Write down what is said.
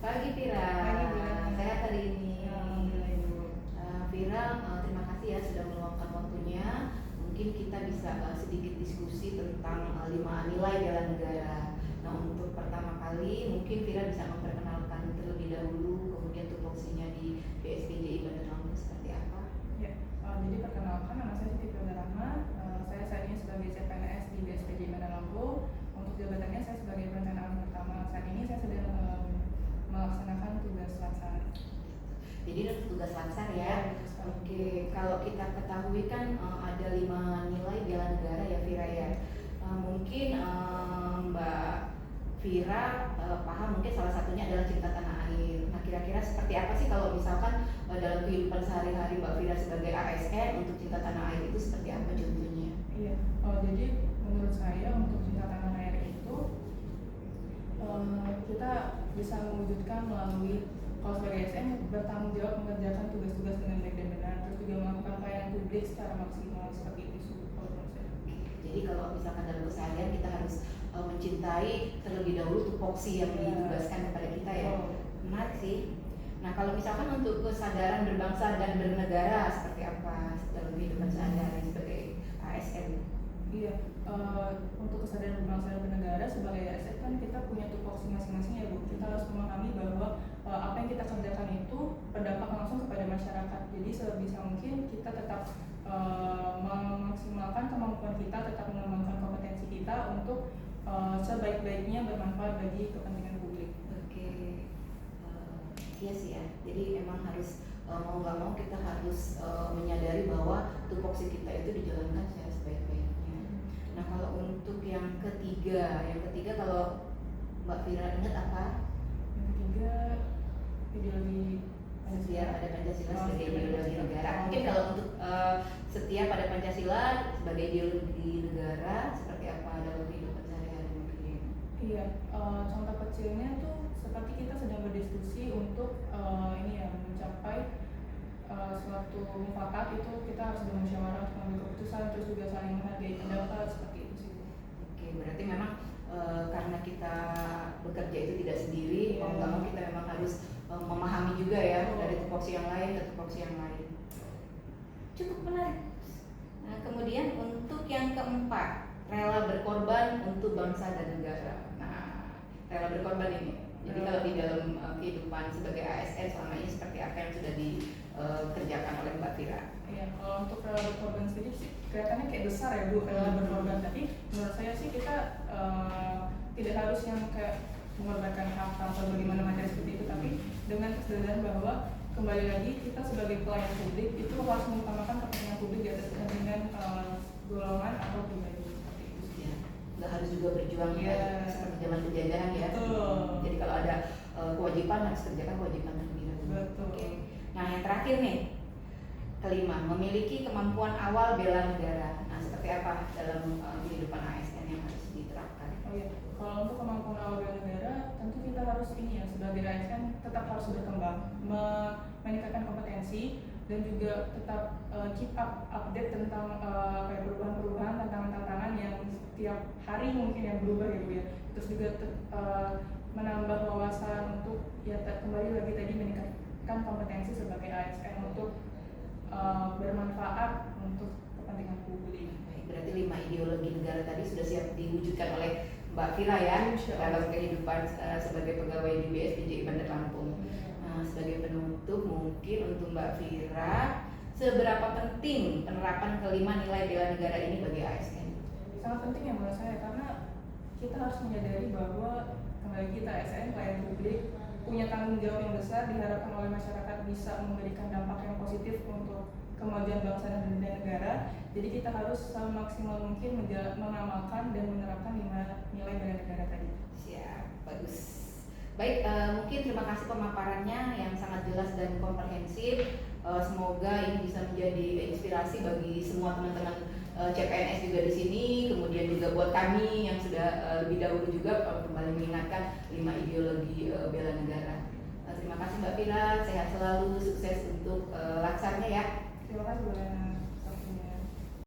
Pagi Vira, Pagi Bulan. sehat hari ini. Alhamdulillah Ibu. Vira, terima kasih ya sudah meluangkan waktunya. Mungkin kita bisa sedikit diskusi tentang 5 nilai bela negara. Nah, untuk pertama kali mungkin Vira bisa memperkenalkan terlebih dahulu, kemudian tupoksinya di BSPJI Bandar Lampung seperti apa? Ya, jadi perkenalkan nama saya Siti Firda Rahma. Saya saat ini sebagai CPNS di BSPJI Bandar Lampung. Untuk jabatannya saya sebagai perencana alam pertama. Saat ini saya sedang melaksanakan tugas laksana. Jadi tugas laksana ya. Oke, kalau kita ketahui kan ada 5 nilai bela negara ya Vira ya. Mungkin Mbak Vira paham mungkin salah satunya adalah cinta tanah air. Nah, kira-kira seperti apa sih kalau misalkan dalam kehidupan sehari-hari Mbak Vira sebagai ASN untuk cinta tanah air itu seperti apa contohnya? Iya, jadi menurut saya untuk cinta tanah air itu kita bisa mewujudkan melalui, kalau sebagai ASN bertanggung jawab mengerjakan tugas-tugas dengan baik dan benar, terus juga melakukan pelayanan publik secara maksimal seperti itu kalau menurut saya. Jadi kalau misalkan dalam keseharian kita harus mencintai terlebih dahulu tupoksi yang ditugaskan kepada kita ya. Menarik sih. Nah, kalau misalkan untuk kesadaran berbangsa dan bernegara seperti apa dalam kehidupan sehari-hari sebagai ASN? Iya, untuk kesadaran berbangsa dan bernegara sebagai ASN kan kita punya tupoksi masing-masing ya Bu. Kita harus memahami bahwa apa yang kita kerjakan itu berdampak langsung kepada masyarakat. Jadi sebisa mungkin kita tetap memaksimalkan kemampuan kita, tetap mengembangkan kompetensi kita untuk sebaik-baiknya bermanfaat bagi kepentingan publik. Oke, iya sih ya. Jadi emang harus mau nggak mau kita harus menyadari bahwa tupoksi kita itu dijalankan secara sebaik-baiknya. Nah, kalau untuk yang ketiga kalau Mbak Vira ingat apa? Yang ketiga, ideologi Setia pada Pancasila sebagai ideologi negara. Mungkin kalau untuk setia pada Pancasila sebagai ideologi negara seperti apa dalam kehidupan sehari-hari mungkin? Iya, contoh kecilnya tuh seperti kita sedang berdiskusi untuk mencapai suatu mufakat, itu kita harus bermusyawarah untuk mengambil keputusan, terus juga saling menghargai pendapat seperti itu sih. Oke, berarti memang karena kita bekerja itu tidak sendiri, mau nggak mau kita memang harus memahami juga ya dari tupoksi yang lain ke tupoksi yang lain. Cukup menarik. Nah, kemudian untuk yang keempat, rela berkorban untuk bangsa dan negara. Nah, rela berkorban ini. Jadi kalau di dalam kehidupan sebagai ASN selama ini seperti apa yang sudah dikerjakan oleh Mbak Vira? Iya, kalau untuk rela berkorban sendiri sih kelihatannya kayak besar ya Bu, rela berkorban. Tapi menurut saya sih kita tidak harus yang kayak mengorbankan hak atau bagaimana macam seperti itu, tapi dengan kesadaran bahwa kembali lagi kita sebagai pelayan publik itu harus mengutamakan kepentingan publik di atas kepentingan golongan atau pribadi seperti itu. Ya, nggak harus juga berjuang seperti zaman penjajahan ya. Betul. Jadi kalau ada kewajiban harus kerjakan kewajiban terlebih dahulu. Betul. Oke. Nah, yang terakhir nih, kelima, memiliki kemampuan awal bela negara. Nah, seperti apa dalam kehidupan ASN yang harus diterapkan? Oh iya, kalau untuk kemampuan awal bela negara, tentu kita harus sebagai ASN tetap harus berkembang, meningkatkan kompetensi, dan juga tetap keep update tentang perubahan-perubahan, tantangan-tantangan yang setiap hari mungkin yang berubah ya Bu ya. Terus juga menambah wawasan untuk kembali lagi tadi meningkatkan kompetensi sebagai ASN untuk bermanfaat untuk kepentingan publik. Berarti 5 ideologi negara tadi sudah siap diwujudkan oleh Mbak Vira ya dalam kehidupan sebagai pegawai di BSPJI Bandar Lampung. Nah, sebagai penutup mungkin untuk Mbak Vira, seberapa penting penerapan kelima nilai bela negara ini bagi ASN? Sangat penting ya menurut saya, karena kita harus menyadari bahwa kembali kita ASN pelayan publik punya tanggung jawab yang besar, diharapkan oleh masyarakat bisa memberikan dampak yang positif untuk kemajuan bangsa dan negara. Jadi kita harus semaksimal mungkin mengamalkan dan menerapkan 5 nilai bela negara tadi. Siap, bagus. Baik, mungkin terima kasih pemaparannya yang sangat jelas dan komprehensif. Semoga ini bisa menjadi inspirasi bagi semua teman-teman CPNS juga di sini, kemudian juga buat kami yang sudah lebih dahulu juga kembali mengingatkan 5 ideologi bela negara. Terima kasih Mbak Vira, sehat selalu, sukses untuk laksananya ya. Terima kasih Bu.